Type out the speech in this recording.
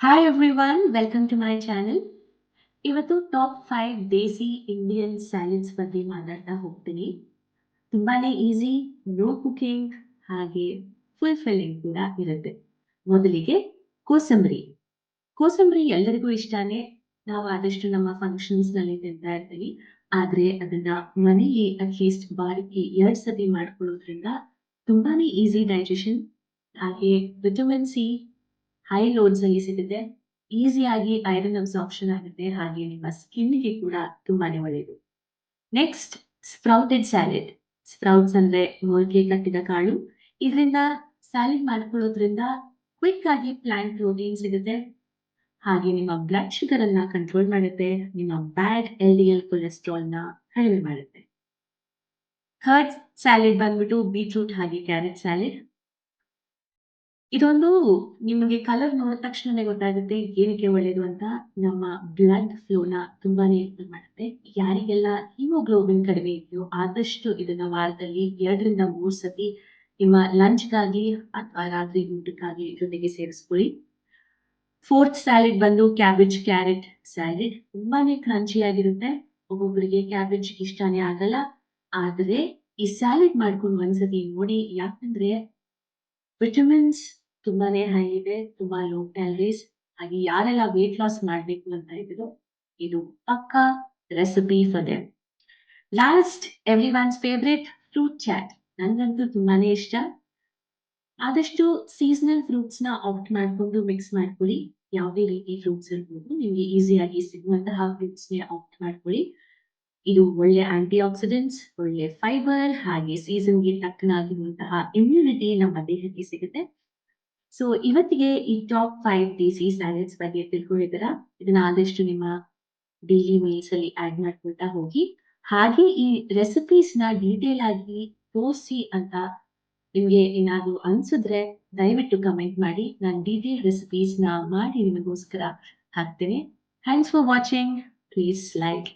Hi everyone welcome to my channel. ಇವತ್ತು top 5 desi Indian salads ಬಗ್ಗೆ ಮಾತಾಡ್ತಾ ಹೋಗ್ತೀನಿ. ತುಂಬಾನೇ ಈಸಿ, ನೋ ಕುಕಿಂಗ್ ಹಾಗೆ ಫುಲ್ಫಿಲ್ಲಿಂಗ್ ಕೂಡ ಇರುತ್ತೆ. ಮೊದಲಿಗೆ ಕೋಸಂಬರಿ. ಕೋಸಂಬರಿ ಎಲ್ಲರಿಗೂ ಇಷ್ಟನೇ. ನಾವು ಆದಷ್ಟು ನಮ್ಮ ಫಂಕ್ಷನ್ಸ್ ನಲ್ಲಿ ತಿಂತಾ ಇರ್ತೀವಿ. ಆದ್ರೆ ಅದನ್ನ ಮನೆಗೆ ಅಟ್ಲೀಸ್ಟ್ ವಾರಕ್ಕೆ 2 ಸತಿ ಮಾಡ್ಕೊಳ್ಳೋದ್ರಿಂದ ತುಂಬಾನೇ ಈಸಿ ಡೈಜೆಷನ್ ಹಾಗೆ ವಿಟಮಿನ್ ಸಿ ಹೈ ಲೋಡ್ಸ್ ಅಲ್ಲಿ ಸಿಗುತ್ತೆ. ಈಸಿಯಾಗಿ ಐರನ್ ಅಬ್ಸಾರ್ಪ್ಷನ್ ಆಗುತ್ತೆ ಹಾಗೆ ನಿಮ್ಮ ಸ್ಕಿನ್‌ಗೆ ಕೂಡ ತುಂಬಾನೇ ಒಳ್ಳೆಯದು. Next sprouted salad. ಸ್ಪ್ರೌಟ್ಸ್ ಅಂದ್ರೆ ಮೊಳಕೆ ಕಟ್ಟಿದ ಕಾಳು. ಇದರಿಂದ ಸ್ಯಾಲಡ್ ಮಾಡ್ಕೊಳ್ಳೋದ್ರಿಂದ ಕ್ವಿಕ್ ಆಗಿ ಪ್ಲಾಂಟ್ ಪ್ರೋಟೀನ್ ಸಿಗುತ್ತೆ. ಹಾಗೆ ನಿಮ್ಮ ಬ್ಲಡ್ ಶುಗರ್ ಅನ್ನ ಕಂಟ್ರೋಲ್ ಮಾಡುತ್ತೆ. ನಿಮ್ಮ ಬ್ಯಾಡ್ ಎಲ್‌ಡಿಎಲ್ ಕೊಲೆಸ್ಟ್ರಾಲ್‌ನ ಕಡಿಮೆ ಮಾಡುತ್ತೆ. ಥರ್ಡ್ ಸ್ಯಾಲಡ್ ಬಂದ್ಬಿಟ್ಟು ಬೀಟ್ರೂಟ್ ಹಾಗೆ ಕ್ಯಾರಟ್ ಸ್ಯಾಲಡ್. ಇದೊಂದು ನಿಮಗೆ ಕಲರ್ ನೋಡಿದ ತಕ್ಷಣನೇ ಗೊತ್ತಾಗುತ್ತೆ ಏನಕ್ಕೆ ಒಳ್ಳೇದು ಅಂತ. ನಮ್ಮ ಬ್ಲಡ್ ಫ್ಲೋನ ತುಂಬಾನೇ ಇಂಪ್ರೂವ್ ಮಾಡುತ್ತೆ. ಯಾರಿಗೆಲ್ಲ ಹಿಮೋಗ್ಲೋಬಿನ್ ಕಡಿಮೆ ಇದೆಯೋ ಆದಷ್ಟು ಇದನ್ನ ವಾರದಲ್ಲಿ 2ರಿಂದ 3 ಸತಿ ನಿಮ್ಮ ಲಂಚ್‌ಗಾಗ್ಲಿ ಅಥವಾ ರಾತ್ರಿ ಊಟಕ್ಕಾಗ್ಲಿ ಜೊತೆಗೆ ಸೇರಿಸ್ಕೊಳ್ಳಿ. ಫೋರ್ತ್ ಸ್ಯಾಲಡ್ ಬಂದು ಕ್ಯಾಬೇಜ್ ಕ್ಯಾರೆಟ್ ಸ್ಯಾಲಡ್. ತುಂಬಾನೇ ಕ್ರಂಚಿ ಆಗಿರುತ್ತೆ. ಒಬ್ಬೊಬ್ಬರಿಗೆ ಕ್ಯಾಬೇಜ್ ಇಷ್ಟನೇ ಆಗಲ್ಲ. ಆದ್ರೆ ಈ ಸ್ಯಾಲಡ್ ಮಾಡ್ಕೊಂಡು ಒಂದ್ಸತಿ ನೋಡಿ. ಯಾಕಂದ್ರೆ ವಿಟಮಿನ್ಸ್ ತುಂಬಾನೇ ಹೈ ಇದೆ. ತುಂಬಾ ಲೋ ಕ್ಯಾಲರೀಸ್. ಹಾಗೆ ಯಾರೆಲ್ಲ ವೇಟ್ ಲಾಸ್ ಮಾಡ್ಬೇಕು ಅಂತ ಇದ್ದೀರೋ, ಇದು ಪಕ್ಕಾ recipe for them. Last everyone's favourite fruit chaat. ನಂಗಂತೂ ತುಂಬಾನೇ ಇಷ್ಟ. ಆದಷ್ಟು ಸೀಸನಲ್ ಫ್ರೂಟ್ಸ್‌ನ ಆಪ್ಟ್ ಮಾಡ್ಕೊಂಡು ಮಿಕ್ಸ್ ಮಾಡ್ಕೊಳ್ಳಿ. ಯಾವುದೇ ರೀತಿ ಫ್ರೂಟ್ಸ್ ಇರ್ಬೋದು. ನಿಮ್ಗೆ ಈಸಿಯಾಗಿ ಸಿಗುವಂತಹ ಫ್ರೂಟ್ಸ್‌ನೇ ಆಪ್ಟ್ ಮಾಡ್ಕೊಳ್ಳಿ. ಇದು ಒಳ್ಳೆ ಆಂಟಿ ಆಕ್ಸಿಡೆಂಟ್ಸ್, ಒಳ್ಳೆ ಫೈಬರ್ ಹಾಗೆ ಸೀಸನ್‌ಗೆ ತಕ್ಕನಾಗಿರುವಂತಹ ಇಮ್ಯುನಿಟಿ ನಮ್ಮ ದೇಹಕ್ಕೆ ಸಿಗುತ್ತೆ. ಸೊ ಇವತ್ತಿಗೆ ಈ ಟಾಪ್ 5 ದೇಸಿ ಸ್ಯಾಲಡ್ಸ್ ಬಗ್ಗೆ ತಿಳ್ಕೊಂಡಿದ್ದೀರಾ? ಇದನ್ನ ಆದಷ್ಟು ನಿಮ್ಮ ಡೈಲಿ ಮೀಲ್ಸ್ ಅಲ್ಲಿ ಆಡ್ ಮಾಡ್ಕೊಳ್ತಾ ಹೋಗಿ. ಹಾಗೆ ಈ ರೆಸಿಪೀಸ್‌ನ ಡೀಟೇಲ್ ಆಗಿ ತೋರಿಸಿ ಅಂತ ನಿಮ್ಗೆ ಏನಾದ್ರು ಅನ್ಸಿದ್ರೆ ದಯವಿಟ್ಟು ಕಮೆಂಟ್ ಮಾಡಿ. ನಾನು ಡೀಟೇಲ್ ರೆಸಿಪೀಸ್‌ನ ಮಾಡಿ ನಿಮಗೋಸ್ಕರ ಹಾಕ್ತೇನೆ. Thanks for watching. Please like